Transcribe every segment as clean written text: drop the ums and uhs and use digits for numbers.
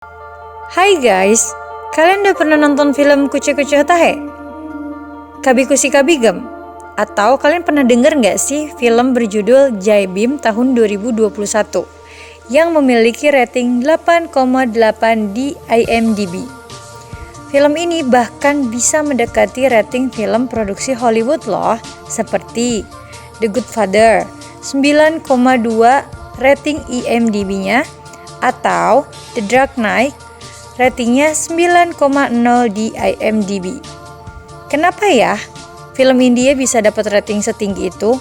Hai guys, kalian udah pernah nonton film Kuce-Kuce Hotahe? Kabikusi Kabigem? Atau kalian pernah denger gak sih film berjudul Jai Bhim tahun 2021 yang memiliki rating 8,8 di IMDb? Film ini bahkan bisa mendekati rating film produksi Hollywood loh, seperti The Good Father 9,2 rating IMDb-nya, atau The Dark Knight ratingnya 9,0 di IMDb. Kenapa ya film India bisa dapat rating setinggi itu?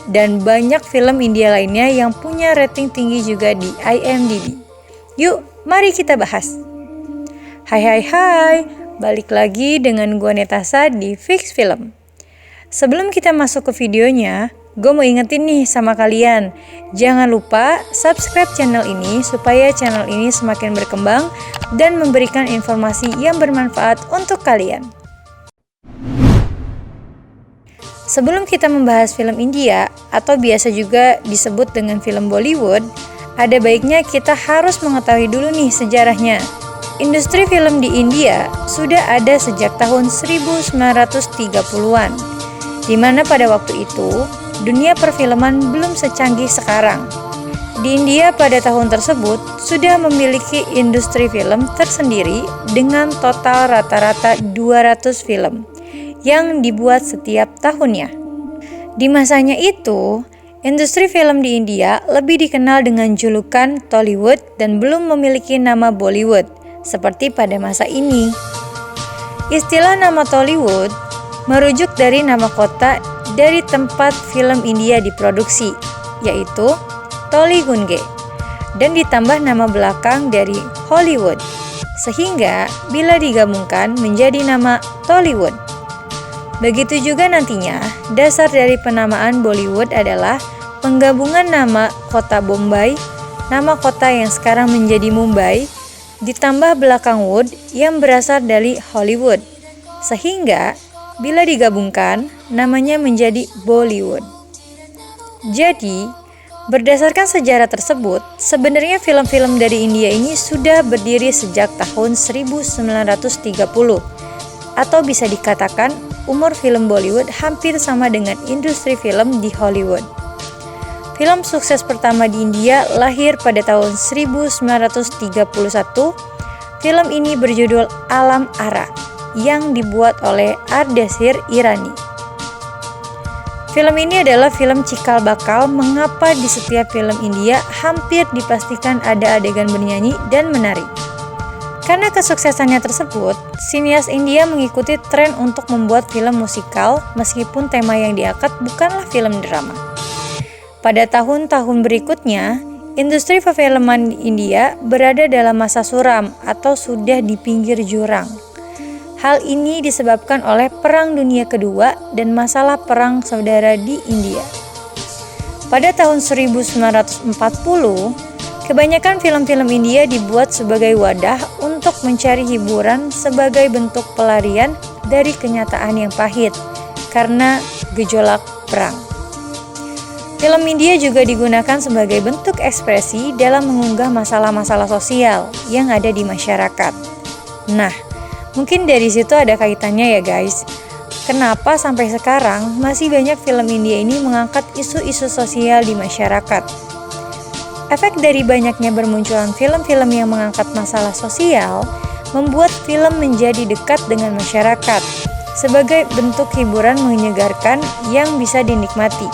Dan banyak film India lainnya yang punya rating tinggi juga di IMDb. Yuk, mari kita bahas. Hai, balik lagi dengan gua Netasa di Fix Film. Sebelum kita masuk ke videonya, gue mau ingetin nih sama kalian, jangan lupa subscribe channel ini supaya channel ini semakin berkembang dan memberikan informasi yang bermanfaat untuk kalian. Sebelum kita membahas film India atau biasa juga disebut dengan film Bollywood, ada baiknya kita harus mengetahui dulu nih sejarahnya. Industri film di India sudah ada sejak tahun 1930-an, di mana pada waktu itu dunia perfilman belum secanggih sekarang. Di India pada tahun tersebut sudah memiliki industri film tersendiri dengan total rata-rata 200 film yang dibuat setiap tahunnya. Di masanya itu, industri film di India lebih dikenal dengan julukan Tollywood dan belum memiliki nama Bollywood seperti pada masa ini. Istilah nama Tollywood merujuk dari nama kota dari tempat film India diproduksi, yaitu Tollygunge, dan ditambah nama belakang dari Hollywood, sehingga bila digabungkan menjadi nama Tollywood. Begitu juga nantinya, dasar dari penamaan Bollywood adalah penggabungan nama kota Bombay, nama kota yang sekarang menjadi Mumbai, ditambah belakang Wood yang berasal dari Hollywood, sehingga bila digabungkan, namanya menjadi Bollywood. Jadi, berdasarkan sejarah tersebut, sebenarnya film-film dari India ini sudah berdiri sejak tahun 1930, atau bisa dikatakan umur film Bollywood hampir sama dengan industri film di Hollywood. Film sukses pertama di India lahir pada tahun 1931. Film ini berjudul Alam Ara, yang dibuat oleh Ardeshir Irani. Film ini adalah film cikal bakal mengapa di setiap film India hampir dipastikan ada adegan bernyanyi dan menari. Karena kesuksesannya tersebut, sinias India mengikuti tren untuk membuat film musikal meskipun tema yang diangkat bukanlah film drama. Pada tahun-tahun berikutnya, industri perfilman di India berada dalam masa suram atau sudah di pinggir jurang. Hal ini disebabkan oleh Perang Dunia Kedua dan masalah perang saudara di India. Pada tahun 1940, kebanyakan film-film India dibuat sebagai wadah untuk mencari hiburan sebagai bentuk pelarian dari kenyataan yang pahit karena gejolak perang. Film India juga digunakan sebagai bentuk ekspresi dalam mengunggah masalah-masalah sosial yang ada di masyarakat. Nah, mungkin dari situ ada kaitannya ya guys. Kenapa sampai sekarang masih banyak film India ini mengangkat isu-isu sosial di masyarakat? Efek dari banyaknya bermunculan film-film yang mengangkat masalah sosial membuat film menjadi dekat dengan masyarakat sebagai bentuk hiburan menyegarkan yang bisa dinikmati.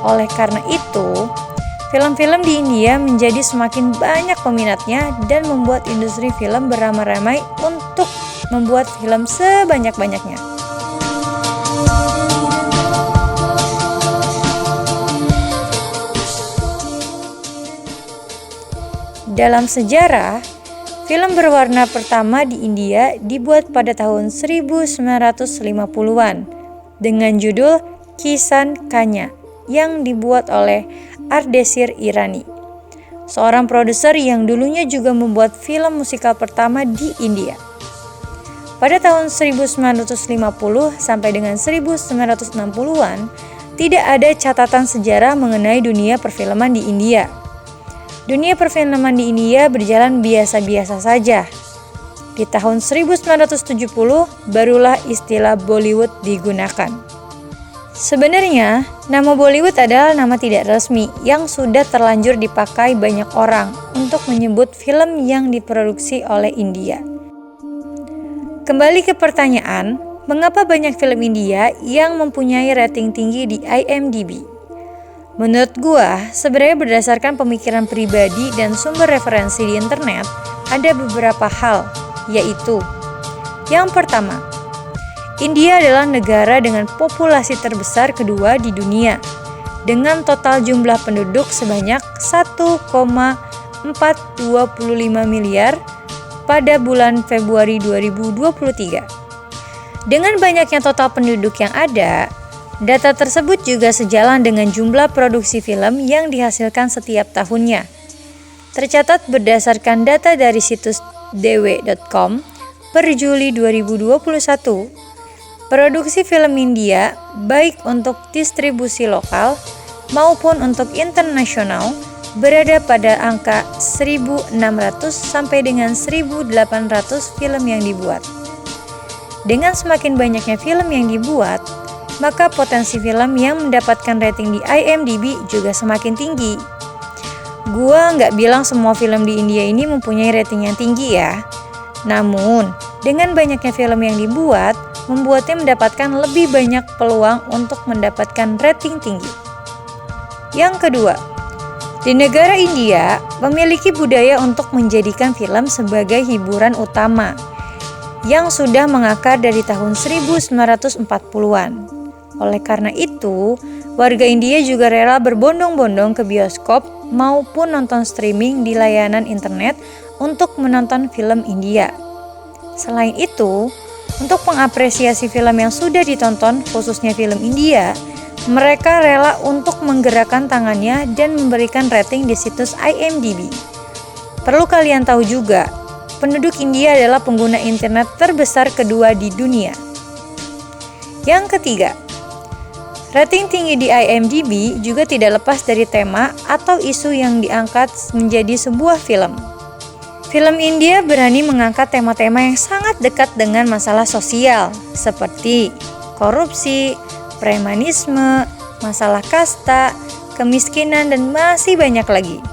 Oleh karena itu, film-film di India menjadi semakin banyak peminatnya dan membuat industri film beramai-ramai untuk membuat film sebanyak-banyaknya. Dalam sejarah, film berwarna pertama di India dibuat pada tahun 1950-an dengan judul Kisan Kanya yang dibuat oleh Ardeshir Irani, seorang produser yang dulunya juga membuat film musikal pertama di India. Pada tahun 1950 sampai dengan 1960-an, tidak ada catatan sejarah mengenai dunia perfilman di India. dunia perfilman di India berjalan biasa-biasa saja. Di tahun 1970 barulah istilah Bollywood digunakan. Sebenarnya, nama Bollywood adalah nama tidak resmi yang sudah terlanjur dipakai banyak orang untuk menyebut film yang diproduksi oleh India. Kembali ke pertanyaan, mengapa banyak film India yang mempunyai rating tinggi di IMDb? Menurut gua, sebenarnya berdasarkan pemikiran pribadi dan sumber referensi di internet, ada beberapa hal, yaitu yang pertama, India adalah negara dengan populasi terbesar kedua di dunia, dengan total jumlah penduduk sebanyak 1,425 miliar pada bulan Februari 2023. Dengan banyaknya total penduduk yang ada, data tersebut juga sejalan dengan jumlah produksi film yang dihasilkan setiap tahunnya. Tercatat berdasarkan data dari situs dw.com per Juli 2021, produksi film India baik untuk distribusi lokal maupun untuk internasional berada pada angka 1.600 sampai dengan 1.800 film yang dibuat. Dengan semakin banyaknya film yang dibuat, maka potensi film yang mendapatkan rating di IMDb juga semakin tinggi. Gua nggak bilang semua film di India ini mempunyai rating yang tinggi ya. Namun, dengan banyaknya film yang dibuat, membuatnya mendapatkan lebih banyak peluang untuk mendapatkan rating tinggi. Yang kedua, di negara India memiliki budaya untuk menjadikan film sebagai hiburan utama yang sudah mengakar dari tahun 1940-an. Oleh karena itu, warga India juga rela berbondong-bondong ke bioskop maupun nonton streaming di layanan internet untuk menonton film India. Selain itu, untuk mengapresiasi film yang sudah ditonton, khususnya film India, mereka rela untuk menggerakkan tangannya dan memberikan rating di situs IMDb. Perlu kalian tahu juga, penduduk India adalah pengguna internet terbesar kedua di dunia. Yang ketiga, rating tinggi di IMDb juga tidak lepas dari tema atau isu yang diangkat menjadi sebuah film. Film India berani mengangkat tema-tema yang sangat dekat dengan masalah sosial, seperti korupsi, premanisme, masalah kasta, kemiskinan, dan masih banyak lagi.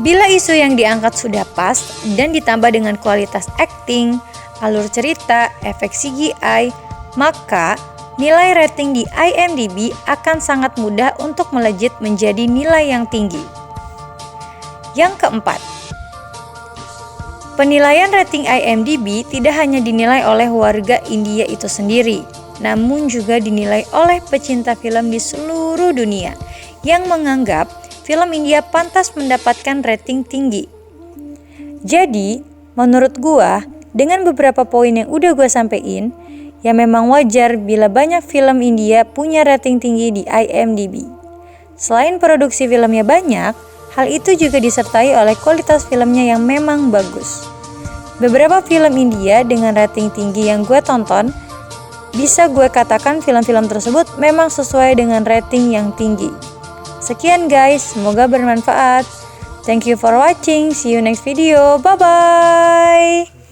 Bila isu yang diangkat sudah pas dan ditambah dengan kualitas akting, alur cerita, efek CGI, maka nilai rating di IMDb akan sangat mudah untuk melejit menjadi nilai yang tinggi. Yang keempat, penilaian rating IMDb tidak hanya dinilai oleh warga India itu sendiri, namun juga dinilai oleh pecinta film di seluruh dunia yang menganggap film India pantas mendapatkan rating tinggi. Jadi, menurut gua, dengan beberapa poin yang udah gua sampein, ya memang wajar bila banyak film India punya rating tinggi di IMDb. Selain produksi filmnya banyak, hal itu juga disertai oleh kualitas filmnya yang memang bagus. Beberapa film India dengan rating tinggi yang gue tonton, bisa gue katakan film-film tersebut memang sesuai dengan rating yang tinggi. Sekian guys, semoga bermanfaat. Thank you for watching, see you next video, bye-bye.